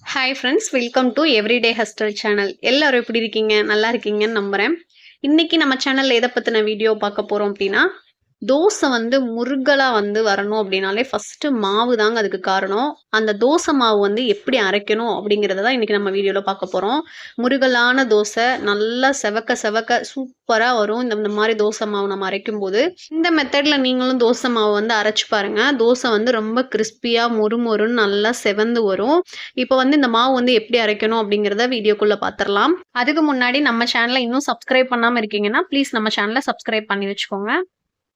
Hi friends, welcome to everyday Hustle channel. எல்லாரும் எப்படி இருக்கீங்க? நல்லா இருக்கீங்கன்னு நம்புகிறேன். இன்னைக்கு நம்ம சேனலில் எதை பற்றின வீடியோ பார்க்க போகிறோம் அப்படின்னா, தோசை வந்து முறுகலாக வந்து வரணும் அப்படின்னாலே ஃபஸ்ட்டு மாவு தாங்க அதுக்கு காரணம். அந்த தோசை மாவு வந்து எப்படி அரைக்கணும் அப்படிங்கிறத தான் இன்றைக்கி நம்ம வீடியோவில் பார்க்க போகிறோம். முறுகலான தோசை நல்லா செவக்க செவக்க சூப்பராக வரும். இந்த மாதிரி தோசை மாவு நம்ம அரைக்கும்போது இந்த மெத்தடில் நீங்களும் தோசை மாவு வந்து அரைச்சி பாருங்கள். தோசை வந்து ரொம்ப கிறிஸ்பியாக மொறுன்னு நல்லா செவந்து வரும். இப்போ வந்து இந்த மாவு வந்து எப்படி அரைக்கணும் அப்படிங்கிறத வீடியோக்குள்ளே பார்த்துடலாம். அதுக்கு முன்னாடி நம்ம சேனலை இன்னும் சப்ஸ்கிரைப் பண்ணாமல் இருக்கீங்கன்னா ப்ளீஸ் நம்ம சேனலை சப்ஸ்கிரைப் பண்ணி வச்சுக்கோங்க.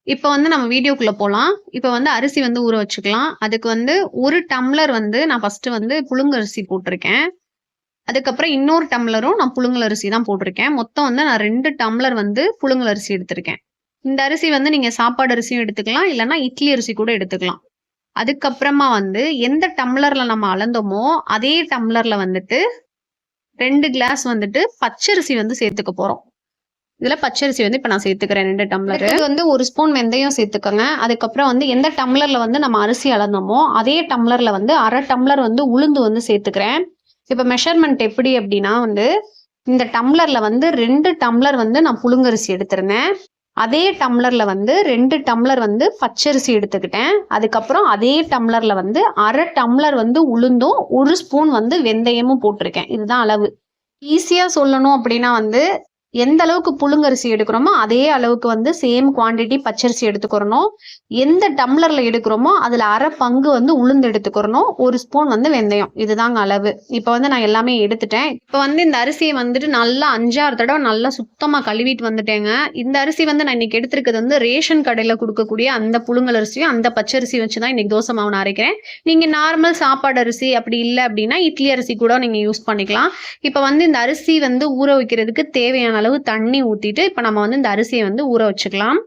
இப்போ வந்து நம்ம வீடியோக்குள்ள போலாம். இப்போ வந்து அரிசி வந்து ஊற வச்சுக்கலாம். அதுக்கு வந்து 1 டம்ளர் வந்து நான் ஃபர்ஸ்ட்டு வந்து புழுங்கரிசி போட்டிருக்கேன். அதுக்கப்புறம் இன்னொரு டம்ளரும் நான் புழுங்கல் அரிசி தான் போட்டிருக்கேன். மொத்தம் வந்து நான் 2 டம்ளர் வந்து புழுங்கல் அரிசி எடுத்திருக்கேன். இந்த அரிசி வந்து நீங்க சாப்பாடு அரிசியும் எடுத்துக்கலாம், இல்லைன்னா இட்லி அரிசி கூட எடுத்துக்கலாம். அதுக்கப்புறமா வந்து எந்த டம்ளர்ல நம்ம அளந்தோமோ அதே டம்ளர்ல வந்துட்டு 2 கிளாஸ் வந்துட்டு பச்சரிசி வந்து சேர்த்துக்க போறோம். இதுல பச்சரிசி வந்து இப்ப நான் சேர்த்துக்கிறேன் 2 டம்ளர். இது வந்து 1 ஸ்பூன் வெந்தயம் சேர்த்துக்கோங்க. அதுக்கப்புறம் வந்து எந்த டம்ளர்ல வந்து நம்ம அரிசி அளந்தோமோ அதே டம்ளர்ல வந்து 1/2 டம்ளர் வந்து உளுந்து வந்து சேர்த்துக்கிறேன். இப்ப மெஷர்மெண்ட் எப்படி அப்படின்னா வந்து இந்த டம்ளர்ல வந்து 2 டம்ளர் வந்து நான் புழுங்கரிசி எடுத்திருந்தேன். அதே டம்ளர்ல வந்து 2 டம்ளர் வந்து பச்சரிசி எடுத்துக்கிட்டேன். அதுக்கப்புறம் அதே டம்ளர்ல வந்து 1/2 டம்ளர் வந்து உளுந்தும் 1 ஸ்பூன் வந்து வெந்தயமும் போட்டிருக்கேன். இதுதான் அளவு. ஈஸியா சொல்லணும் அப்படின்னா வந்து எந்த அளவுக்கு புழுங்கரிசி எடுக்கிறோமோ அதே அளவுக்கு வந்து சேம் குவான்டிட்டி பச்சரிசி எடுத்துக்கிறணும். எந்த டம்ளர்ல எடுக்கிறோமோ அதுல 1/2 பங்கு வந்து உளுந்து எடுத்துக்கிறணும். 1 ஸ்பூன் வந்து வெந்தயம். இதுதாங்க அளவு. இப்போ வந்து நான் எல்லாமே எடுத்துட்டேன். இப்போ வந்து இந்த அரிசியை வந்துட்டு நல்லா 5-6 தடவை நல்லா சுத்தமா கழுவிட்டு வந்துட்டேங்க. இந்த அரிசி வந்து நான் இன்னைக்கு எடுத்திருக்கிறது வந்து ரேஷன் கடையில கொடுக்கக்கூடிய அந்த புழுங்கல் அரிசியும் அந்த பச்சரிசி வச்சுதான் இன்னைக்கு தோசை மாவு நான் அரைக்கிறேன். நீங்க நார்மல் சாப்பாடு அரிசி அப்படி இல்லை அப்படின்னா இட்லி அரிசி கூட நீங்க யூஸ் பண்ணிக்கலாம். இப்போ வந்து இந்த அரிசி வந்து ஊற வைக்கிறதுக்கு தேவையான அளவு தண்ணி ஊத்திட்டு இப்ப நம்ம வந்து இந்த அரிசியை வந்து ஊற வச்சுக்கலாம்.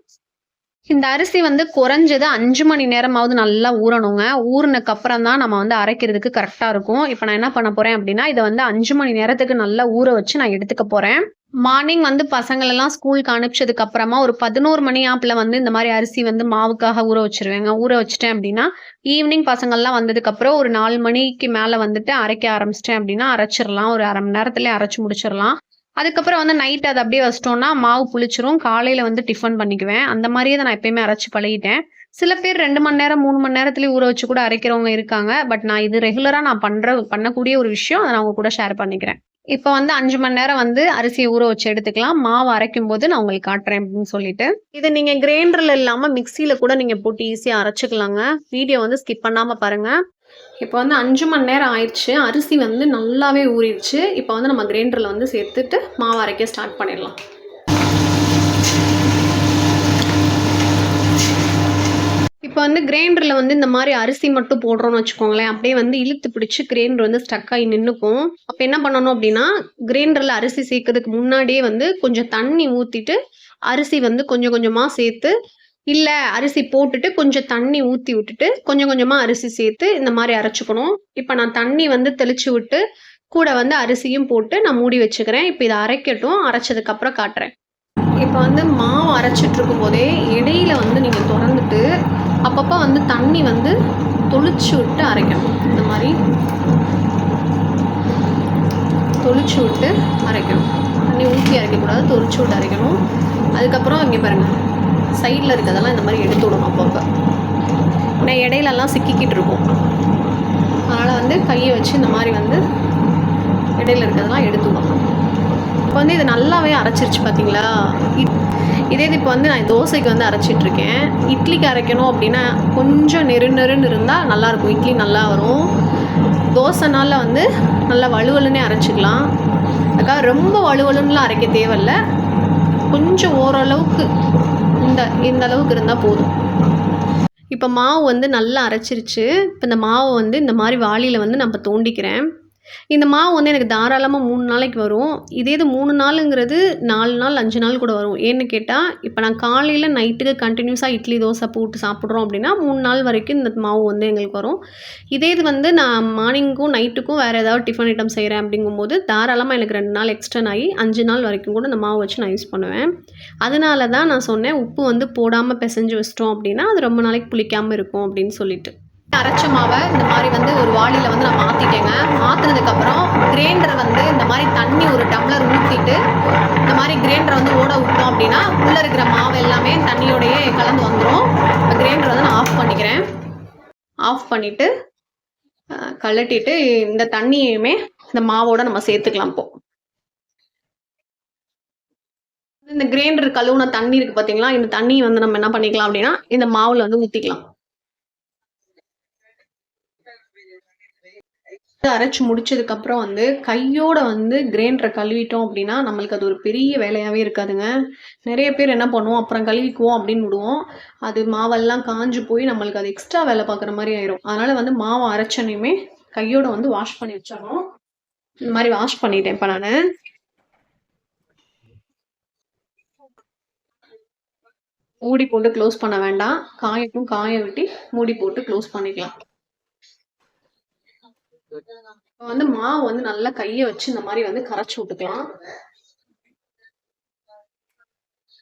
இந்த அரிசி வந்து குறைஞ்சது 5 மணி நேரமாவது நல்லா ஊறணுங்க. ஊறினக்கு அப்புறம் தான் நம்ம வந்து அரைக்கிறதுக்கு கரெக்டா இருக்கும். இப்ப நான் என்ன பண்ண போறேன் அப்படின்னா இதை வந்து 5 மணி நேரத்துக்கு நல்லா ஊற வச்சு நான் எடுத்துக்க போறேன். மார்னிங் வந்து பசங்களெல்லாம் ஸ்கூலுக்கு அனுப்பிச்சதுக்கு அப்புறமா ஒரு 11 மணி ஆப்பில் வந்து இந்த மாதிரி அரிசி வந்து மாவுக்காக ஊற வச்சிருவேங்க. ஊற வச்சுட்டேன் அப்படின்னா ஈவினிங் பசங்கள்லாம் வந்ததுக்கு அப்புறம் ஒரு 4 மணிக்கு மேல வந்துட்டு அரைக்க ஆரம்பிச்சிட்டேன் அப்படின்னா அரைச்சிடலாம். ஒரு 1/2 மணி நேரத்துல அரைச்சு முடிச்சிடலாம். அதுக்கப்புறம் வந்து நைட் அதை அப்படியே வச்சிட்டோம்னா மாவு புளிச்சிரும். காலையில வந்து டிஃபன் பண்ணிக்குவேன். அந்த மாதிரியே தான் நான் எப்பயுமே அரைச்சு பழகிட்டேன். சில பேர் 2 மணி நேரம் 3 மணி நேரத்துலயே ஊற வச்சு கூட அரைக்கிறவங்க இருக்காங்க. பட் நான் இது ரெகுலரா நான் பண்ணக்கூடிய ஒரு விஷயம். அதை நான் உங்க கூட ஷேர் பண்ணிக்கிறேன். இப்போ வந்து 5 மணி நேரம் வந்து அரிசியை ஊற வச்சு எடுத்துக்கலாம். மாவு அரைக்கும் போது நான் உங்களுக்கு காட்டுறேன் அப்படின்னு சொல்லிட்டு. இதை நீங்க கிரைண்டர்ல இல்லாம மிக்சியில கூட நீங்க போட்டு ஈஸியா அரைச்சுக்கலாங்க. வீடியோ வந்து ஸ்கிப் பண்ணாம பாருங்க. இப்போ வந்து 5 மணி நேரம் ஆயிடுச்சு. அரிசி வந்து நல்லாவே ஊறிடுச்சு. இப்போ வந்து நம்ம கிரைண்டரில் வந்து சேர்த்துட்டு மாவு அரைக்க ஸ்டார்ட் பண்ணிடலாம். இப்போ வந்து கிரைண்டரில் வந்து இந்த மாதிரி அரிசி மட்டும் போடுறோம்னு வச்சுக்கோங்களேன், அப்படியே வந்து இழுத்து பிடிச்சி கிரைண்டர் வந்து ஸ்டக் ஆகி நின்றுக்கும். அப்போ என்ன பண்ணணும் அப்படின்னா கிரைண்டரில் அரிசி சேர்க்கறதுக்கு முன்னாடியே வந்து கொஞ்சம் தண்ணி ஊற்றிட்டு அரிசி வந்து கொஞ்சம் கொஞ்சமாக சேர்த்து, இல்லை அரிசி போட்டுட்டு கொஞ்சம் தண்ணி ஊற்றி விட்டுட்டு கொஞ்சம் கொஞ்சமாக அரிசி சேர்த்து இந்த மாதிரி அரைச்சிக்கணும். இப்போ நான் தண்ணி வந்து தெளிச்சு விட்டு கூட வந்து அரிசியும் போட்டு நான் மூடி வச்சுக்கிறேன். இப்போ இதை அரைக்கட்டும். அரைச்சதுக்கப்புறம் காட்டுறேன். இப்போ வந்து மாவு அரைச்சிட்டு இருக்கும் போதே இடையில வந்து நீங்கள் திறந்துட்டு அப்பப்போ வந்து தண்ணி வந்து தொளிச்சு விட்டு அரைக்கணும். இந்த மாதிரி தொளிச்சு விட்டு அரைக்கணும். தண்ணி ஊற்றி அரைக்கக்கூடாது, தொளிச்சு விட்டு அரைக்கணும். அதுக்கப்புறம் இங்கே பாருங்கள், சைடில் இருக்கிறதெல்லாம் இந்த மாதிரி எடுத்து விடணும் அப்பப்போ. ஏன்னா இடையிலலாம் சிக்கிக்கிட்டு இருக்கும். அதனால் வந்து கையை வச்சு இந்த மாதிரி வந்து இடையில இருக்கிறதெல்லாம் எடுத்து விடணும். இப்போ வந்து இது நல்லாவே அரைச்சிருச்சு பார்த்தீங்களா? இதே இப்போ வந்து நான் தோசைக்கு வந்து அரைச்சிட்ருக்கேன். இட்லிக்கு அரைக்கணும் அப்படின்னா கொஞ்சம் நெருன்னு இருந்தால் நல்லாயிருக்கும். இட்லி நல்லா வரும். தோசைனால வந்து நல்லா வலுவலுன்னே அரைச்சிக்கலாம். அதுக்காக ரொம்ப வலுவலுன்னுலாம் அரைக்க தேவையில்லை. கொஞ்சம் ஓரளவுக்கு இந்த அளவுக்கு இருந்தால் போதும். இப்போ மாவு வந்து நல்லா அரைச்சிருச்சு. இப்போ இந்த மாவை வந்து இந்த மாதிரி வாளியில் வந்து நம்ம தோண்டிக்கிறேன். இந்த மாவு வந்து எனக்கு தாராளமாக 3 நாளைக்கு வரும். இதே இது 3 நாளுங்கிறது 4 நாள் 5 நாள் கூட வரும். ஏன்னு கேட்டால் இப்போ நான் காலையில் நைட்டுக்கு கண்டினியூஸாக இட்லி தோசை போட்டு சாப்பிட்றோம் அப்படின்னா 3 நாள் வரைக்கும் இந்த மாவு வந்து எங்களுக்கு வரும். இதே இது வந்து நான் மார்னிங்க்கும் நைட்டுக்கும் வேறு ஏதாவது டிஃபன் ஐட்டம் செய்கிறேன் அப்படிங்கும்போது தாராளமாக எனக்கு 2 நாள் எக்ஸ்டெண்ட் ஆகி 5 நாள் வரைக்கும் கூட இந்த மாவு வச்சு நான் யூஸ் பண்ணுவேன். அதனால தான் நான் சொன்னேன் உப்பு வந்து போடாமல் பிசைஞ்சு வச்சிட்டோம் அப்படின்னா அது ரொம்ப நாளைக்கு புளிக்காமல் இருக்கும் அப்படின்னு சொல்லிட்டு. அரைச்ச மாவை இந்த மாதிரி வந்து ஒரு வாளியில் வந்து நான் மாற்றிட்டேங்க. மாற்றினதுக்கப்புறம் கிரைண்டரை வந்து இந்த மாதிரி தண்ணி ஒரு டம்ளர் ஊற்றிட்டு இந்த மாதிரி கிரைண்டரை வந்து ஓட விட்டோம் அப்படின்னா உள்ளே இருக்கிற மாவு எல்லாமே தண்ணியோடையே கலந்து வந்துடும். இப்போ கிரைண்டரை வந்து நான் ஆஃப் பண்ணிக்கிறேன். ஆஃப் பண்ணிவிட்டு கழட்டிட்டு இந்த தண்ணியுமே இந்த மாவோட நம்ம சேர்த்துக்கலாம். இப்போ இந்த கிரைண்டர் கழுவுன தண்ணி இருக்குது பார்த்தீங்களா, இந்த தண்ணி வந்து நம்ம என்ன பண்ணிக்கலாம் அப்படின்னா இந்த மாவில் வந்து ஊற்றிக்கலாம். அரைச்சு முடிச்சதுக்கப்புறம் வந்து கையோட வந்து கிரைண்டரை கழுவிட்டோம் அப்படின்னா நம்மளுக்கு அது ஒரு பெரிய வேலையாகவே இருக்காதுங்க. நிறைய பேர் என்ன பண்ணுவோம், அப்புறம் கழுவிக்குவோம் அப்படின்னு விடுவோம். அது மாவெல்லாம் காஞ்சு போய் நம்மளுக்கு அது எக்ஸ்ட்ரா வேலை பார்க்குற மாதிரி ஆயிரும். அதனால வந்து மாவு அரைச்சனையுமே கையோட வந்து வாஷ் பண்ணி வச்சிடணும். இந்த மாதிரி வாஷ் பண்ணிட்டேன் இப்போ நான். மூடி போட்டு க்ளோஸ் பண்ண வேண்டாம். காயட்டும், காய விட்டு மூடி போட்டு க்ளோஸ் பண்ணிக்கலாம். வந்து மாவு வந்து நல்லா கையை வச்சு இந்த மாதிரி வந்து கரைச்சி விட்டுக்கலாம்.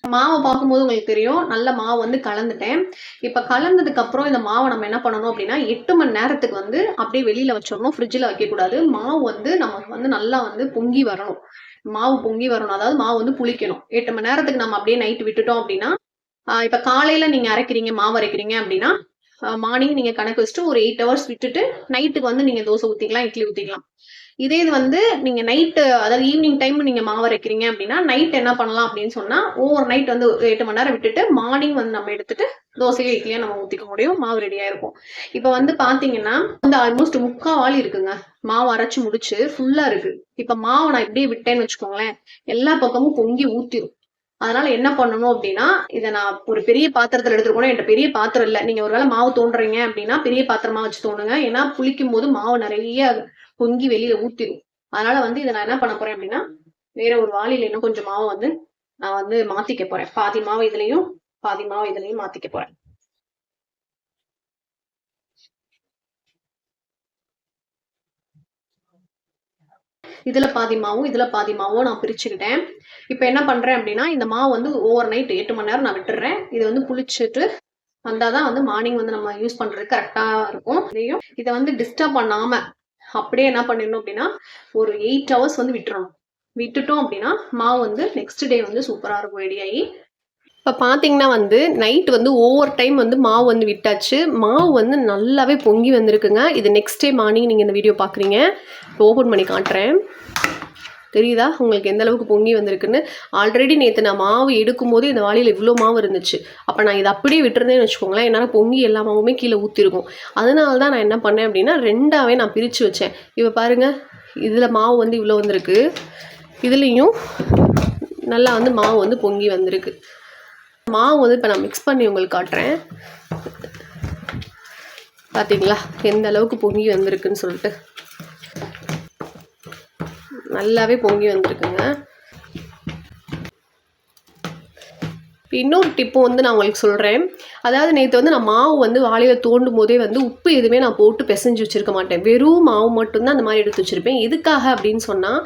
மாவை பார்க்கும்போது உங்களுக்கு தெரியும், நல்ல மாவு வந்து கலந்துட்டேன். இப்போ கலந்ததுக்கு அப்புறம் இந்த மாவை நம்ம என்ன பண்ணணும் அப்படின்னா 8 மணி நேரத்துக்கு வந்து அப்படியே வெளியில வச்சிடணும். ஃப்ரிட்ஜில் வைக்கக்கூடாது. மாவு வந்து நமக்கு வந்து நல்லா வந்து பொங்கி வரணும். மாவு பொங்கி வரணும், அதாவது மாவு வந்து புளிக்கணும். 8 மணி நேரத்துக்கு நம்ம அப்படியே நைட்டு விட்டுட்டோம் அப்படின்னா, இப்போ காலையில நீங்க அரைக்கிறீங்க, மாவு அரைக்கிறீங்க அப்படின்னா மார்னிங் நீங்க கணக்கு வச்சுட்டு ஒரு 8 ஹவர்ஸ் விட்டுட்டு நைட்டுக்கு வந்து நீங்க தோசை ஊற்றிக்கலாம், இட்லி ஊற்றிக்கலாம். இதே இது வந்து நீங்க நைட்டு, அதாவது ஈவினிங் டைம் நீங்க மாவு அரைக்கிறீங்க அப்படின்னா நைட் என்ன பண்ணலாம் அப்படின்னு சொன்னா ஓவர் நைட் வந்து 8 மணி நேரம் விட்டுட்டு மார்னிங் வந்து நம்ம எடுத்துட்டு தோசையோ இட்லியோ நம்ம ஊற்றிக்க முடியும். மாவு ரெடியா இருக்கும். இப்போ வந்து பாத்தீங்கன்னா வந்து ஆல்மோஸ்ட் 3/4 இருக்குங்க. மாவு அரைச்சு முடிச்சு ஃபுல்லா இருக்கு. இப்ப மாவு நான் இப்படியே விட்டேன்னு வச்சுக்கோங்களேன், எல்லா பக்கமும் பொங்கி ஊத்திரும். அதனால என்ன பண்ணணும் அப்படின்னா, இதை நான் ஒரு பெரிய பாத்திரத்துல எடுத்துருக்கணும். என்கிட்ட பெரிய பாத்திரம் இல்லை. நீங்க ஒருவேளை மாவு தோண்டுறீங்க அப்படின்னா பெரிய பாத்திரமா வச்சு தோணுங்க. ஏன்னா புளிக்கும் போது மாவு நிறைய பொங்கி வெளியில ஊத்திரும். அதனால வந்து இதை நான் என்ன பண்ண போறேன் அப்படின்னா வேற ஒரு வாளியில இன்னும் கொஞ்சம் மாவு வந்து நான் வந்து மாத்திக்க போறேன். பாதி மாவு இதுலயும் பாதி மாவு இதுலயும் மாத்திக்க போறேன். இதுல பாதி மாவும் இதுல பாதி மாவும் நான் பிரிச்சுக்கிட்டேன். இப்போ என்ன பண்றேன் அப்படின்னா இந்த மாவு வந்து ஓவர் நைட் 8 மணி நேரம் நான் விட்டுறேன். இது வந்து புளிச்சுட்டு வந்தாதான் வந்து மார்னிங் வந்து நம்ம யூஸ் பண்றதுக்கு கரெக்டா இருக்கும். இதையும் இதை வந்து டிஸ்டர்ப் பண்ணாம அப்படியே என்ன பண்ணிடணும் அப்படின்னா ஒரு 8 ஹவர்ஸ் வந்து விட்டுறணும். விட்டுட்டோம் அப்படின்னா மாவு வந்து நெக்ஸ்ட் டே வந்து சூப்பரா இருக்கும் ரெடி ஆகி. இப்போ பார்த்தீங்கன்னா வந்து நைட் வந்து ஓவர் டைம் வந்து மாவு வந்து விட்டாச்சு. மாவு வந்து நல்லாவே பொங்கி வந்திருக்குங்க. இது நெக்ஸ்ட் டே மார்னிங் நீங்கள் இந்த வீடியோ பார்க்குறீங்க. இப்போ ஓப்பன் பண்ணி காட்டுறேன். தெரியுதா உங்களுக்கு எந்த அளவுக்கு பொங்கி வந்திருக்குன்னு? ஆல்ரெடி நேற்று நான் மாவு எடுக்கும்போது இந்த வாளியில் இவ்வளோ மாவு இருந்துச்சு. அப்போ நான் இதை அப்படியே விட்டுருந்தேன்னு வச்சுக்கோங்களேன், என்னால் பொங்கி எல்லா மாவுமே கீழே ஊற்றிருக்கும். அதனால தான் நான் என்ன பண்ணேன் அப்படின்னா ரெண்டாவே நான் பிரித்து வச்சேன். இப்போ பாருங்கள், இதில் மாவு வந்து இவ்வளோ வந்திருக்கு, இதுலேயும் நல்லா வந்து மாவு வந்து பொங்கி வந்திருக்கு. மாவு வந்து இப்போ நான் மிக்ஸ் பண்ணி உங்களுக்கு காட்டுறேன். பார்த்தீங்களா எந்த அளவுக்கு பொங்கி வந்திருக்குன்னு சொல்லிட்டு? நல்லாவே பொங்கி வந்திருக்குங்க. இன்னொரு டிப்பும் வந்து நான் உங்களுக்கு சொல்கிறேன். அதாவது நேற்று வந்து நான் மாவு வந்து வாளியில் தோண்டும் போதே வந்து உப்பு எதுவுமே நான் போட்டு பிசைஞ்சு வச்சுருக்க மாட்டேன். வெறும் மாவு மட்டும்தான் அந்த மாதிரி எடுத்து வச்சுருப்பேன். எதுக்காக அப்படின்னு சொன்னால்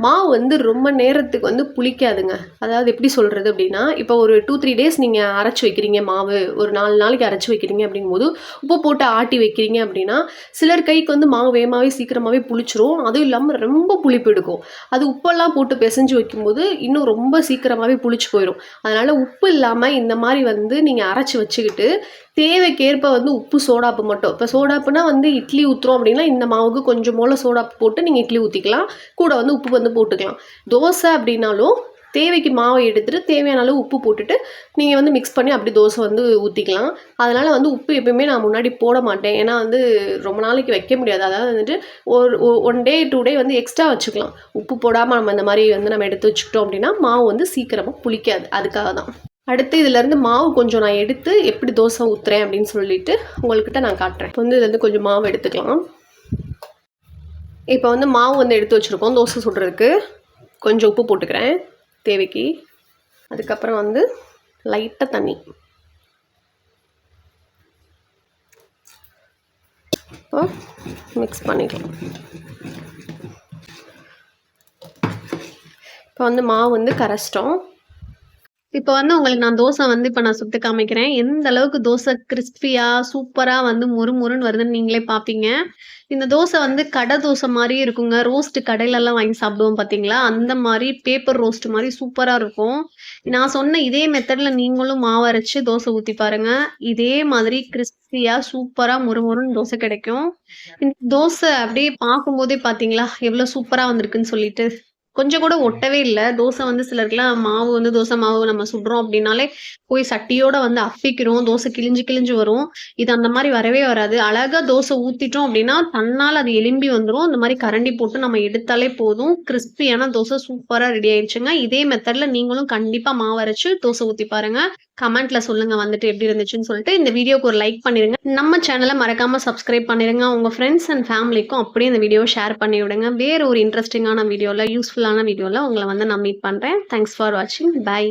மாவு வந்து ரொம்ப நேரத்துக்கு வந்து புளிக்காதுங்க. அதாவது எப்படி சொல்கிறது அப்படின்னா, இப்போ ஒரு 2-3 டேஸ் நீங்கள் அரைச்சி வைக்கிறீங்க மாவு, ஒரு 4 நாளைக்கு அரைச்சி வைக்கிறீங்க அப்படிங்கும்போது உப்பு போட்டு ஆட்டி வைக்கிறீங்க அப்படின்னா சிலர் கைக்கு வந்து மாவு வேகமாகவே சீக்கிரமாகவே புளிச்சிரும். அதுவும் இல்லாமல் ரொம்ப புளிப்பு எடுக்கும். அது உப்பெல்லாம் போட்டு பிசைஞ்சு வைக்கும்போது இன்னும் ரொம்ப சீக்கிரமாகவே புளிச்சு போயிடும். அதனால் உப்பு இல்லாமல் இந்த மாதிரி வந்து நீங்கள் அரைச்சி வச்சுக்கிட்டு தேவைக்கேற்ப வந்து உப்பு சோடாப்பு மட்டும், இப்போ சோடாப்புனா வந்து இட்லி ஊற்றுறோம் அப்படின்னா இந்த மாவுக்கு கொஞ்சம் போல் சோடாப்பு போட்டு நீங்கள் இட்லி ஊற்றிக்கலாம். கூட வந்து உப்பு வந்து போட்டுக்கலாம். தோசை அப்படின்னாலும் தேவைக்கு மாவை எடுத்துகிட்டு தேவையான அளவு உப்பு போட்டுட்டு நீங்கள் வந்து மிக்ஸ் பண்ணி அப்படி தோசை வந்து ஊற்றிக்கலாம். அதனால் வந்து உப்பு எப்பயுமே நான் முன்னாடி போட மாட்டேன். ஏன்னா வந்து ரொம்ப நாளைக்கு வைக்க முடியாது. அதாவது வந்துட்டு ஒரு 1 டே 2 டே வந்து எக்ஸ்ட்ரா வச்சுக்கலாம். உப்பு போடாமல் நம்ம இந்த மாதிரி வந்து நம்ம எடுத்து வச்சுக்கிட்டோம் அப்படின்னா மாவு வந்து சீக்கிரமாக புளிக்காது. அதுக்காக தான். அடுத்து இதுலேருந்து மாவு கொஞ்சம் நான் எடுத்து எப்படி தோசை ஊற்றுறேன் அப்படின்னு சொல்லிட்டு உங்கள்கிட்ட நான் காட்டுறேன். இப்போ வந்து இதுலேருந்து கொஞ்சம் மாவு எடுத்துக்கலாம். இப்போ வந்து மாவு வந்து எடுத்து வச்சுருக்கோம் தோசை சுடுறதுக்கு. கொஞ்சம் உப்பு போட்டுக்கிறேன் தேவைக்கு. அதுக்கப்புறம் வந்து லைட்டாக தண்ணி. இப்போ மிக்ஸ் பண்ணிக்கலாம். இப்போ வந்து மாவு வந்து கரைச்சிட்டோம். இப்ப வந்து உங்களுக்கு நான் தோசை வந்து இப்ப நான் சுட்டு காமிக்கிறேன். எந்த அளவுக்கு தோசை கிரிஸ்பியா, சூப்பரா வந்து மொறு மொறுன்னு வருதுன்னு நீங்களே பார்ப்பீங்க. இந்த தோசை வந்து கடை தோசை மாரியே இருக்குங்க. ரோஸ்ட் கடையிலலாம் வாங்கி சாப்பிடுவோம் பார்த்தீங்களா? அந்த மாரி பேப்பர் ரோஸ்ட் மாரி சூப்பரா இருக்கும். நான் சொன்ன இதே மெத்தட்ல நீங்களும் மாவு அரைச்சு தோசை ஊத்தி பாருங்க. இதே மாதிரி கிரிஸ்பியா, சூப்பரா மொறு மொறுன்னு தோசை கிடைக்கும். இந்த தோசை அப்படியே பார்க்கும்போதே பார்த்தீங்களா? எவ்வளோ சூப்பரா வந்திருக்குன்னு சொல்லிட்டு. கொஞ்சம் கூட ஒட்டவே இல்ல. தோசை வந்து சிலருக்குலாம் மாவு வந்து தோசை மாவு நம்ம சுடுறோம் அப்டின்னாலே, போய் சட்டியோட வந்து அப்பிக்கிறோம். தோசை கிழிஞ்சு கிழிஞ்சு வரும். இது அந்த மாரி வரவே வராது. அழகா தோசை ஊத்திட்டோம் அப்டின்னா, தன்னால அது எலும்பி வந்துரும். இந்த மாரி கரண்டி போட்டு நம்ம எடுத்தாலே போதும். கிரிஸ்பியான தோசை சூப்பரா ரெடி ஆயிருச்சுங்க. இதே மெத்தட்ல நீங்களும் கண்டிப்பா மாவு அரைச்சு தோசை ஊத்தி பாருங்க. கமெண்ட்ல சொல்லுங்க வந்துட்டு எப்டி இருந்துச்சுன்னு சொல்லிட்டு. இந்த வீடியோக்கு ஒரு லைக் பண்ணிருங்க. நம்ம சேனல மறக்காம சப்ஸ்கிரைப் பண்ணிருங்க. உங்க ஃப்ரெண்ட்ஸ் அண்ட் ஃபேமிலிக்கும் அப்படியே இந்த வீடியோவ ஷேர் பண்ணி விடுங்க. வேற ஒரு இன்ட்ரஸ்டிங்கான வீடியோல, யூஸ்ஃபுல்லான வீடியோல உங்கள வந்து நான் மீட் பண்றேன். தேங்க்ஸ் ஃபார் வாட்சிங். பை.